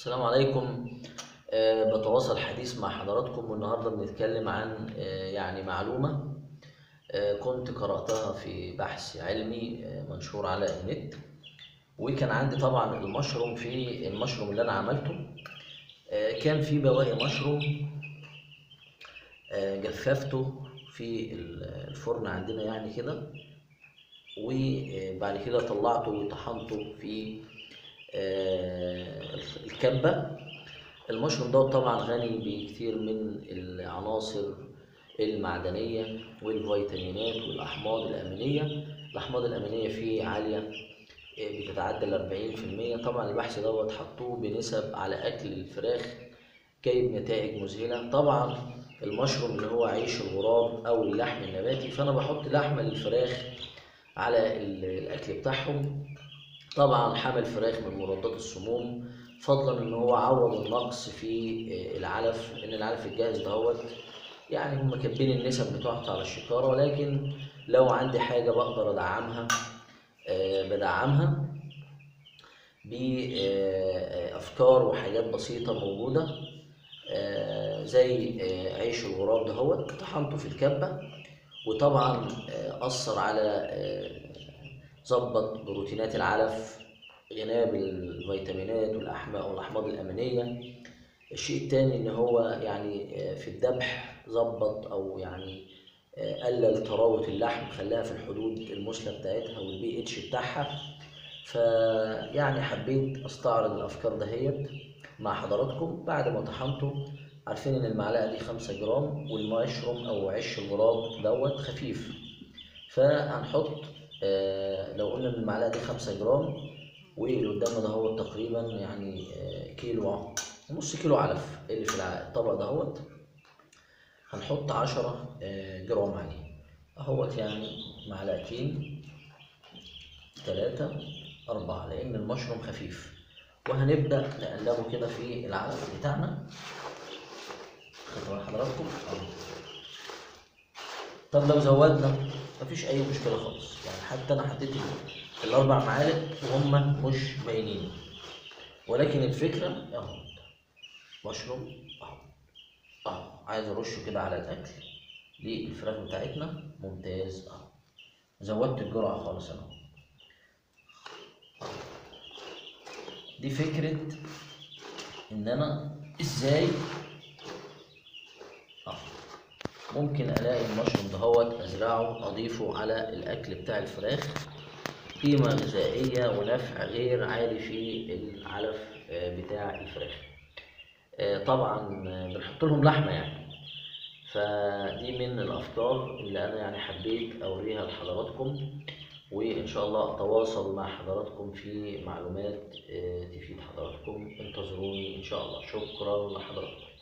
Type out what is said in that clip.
السلام عليكم. بتواصل حديث مع حضراتكم، والنهارده بنتكلم عن يعني معلومة كنت قرأتها في بحث علمي منشور على النت. وكان عندي طبعا في المشروم اللي أنا عملته. كان في بواقي مشروم، جففته في الفرن عندنا يعني كده، وبعد كده طلعته وطحنته في الكبة. المشروم دوت طبعا غني بكتير من العناصر المعدنية والفيتامينات والأحماض الأمينية. الأحماض الأمينية فيه عالية، بتتعدى 40%. طبعا البحث دوت حطوه بنسب على أكل الفراخ، جايب نتائج مذهلة. طبعا المشروم اللي هو عيش الغراب أو اللحم النباتي، فأنا بحط لحمة للفراخ على الأكل بتاعهم. طبعا حمل فراخ من مضادات السموم، فضلا ان هو عوض النقص في العلف، لان العلف الجاهز دهوت يعني هم كاتبين النسب بتاعته على الشكاره، ولكن لو عندي حاجه بقدر ادعمها بدعمها بافكار وحاجات بسيطه موجوده، زي عيش الغراب دهوت طحنته في الكبه، وطبعا اثر على ظبط بروتينات العلف، غناه بالفيتامينات والأحماض الأمينية. الشيء التاني إن هو يعني في الذبح ظبط، أو يعني قلل طراوة اللحم، خلاها في الحدود المثلى بتاعتها والبي اتش بتاعها. فيعني حبيت أستعرض الأفكار دهيت مع حضراتكم بعد ما طحنته. عارفين إن المعلقة دي 5 جرام، والمشروم أو عش الغراب دوت خفيف، فهنحط لو قلنا ان المعلقه دي 5 جرام، واللي قدامنا ده هو تقريبا يعني كيلو، نص كيلو علف اللي في الطبق دهوت، هنحط 10 جرام عليه اهوت، يعني معلقتين 3 4، لان المشروم خفيف. وهنبدا نقلبه كده في العلف بتاعنا. خدوا بال حضراتكم. طب لو زودنا مفيش اي مشكله خالص، يعني حتى انا حطيت الاربع معالق وهم مش باينين، ولكن الفكره اهو مشروم اهو عايز ارشه كده على الاكل للفراخ بتاعتنا، ممتاز اهو. زودت الجرعه خالص اهو. دي فكره ان انا ازاي ممكن الاقي المشروم دهوت ازرعه، اضيفه على الاكل بتاع الفراخ، قيمة غذائية ونفع غير عالي في العلف بتاع الفراخ. طبعا بنحط لهم لحمة يعني. فدي من الأفكار اللي أنا يعني حبيت أوريها لحضراتكم، وإن شاء الله أتواصل مع حضراتكم في معلومات تفيد حضراتكم. انتظروني إن شاء الله. شكرا لحضراتكم.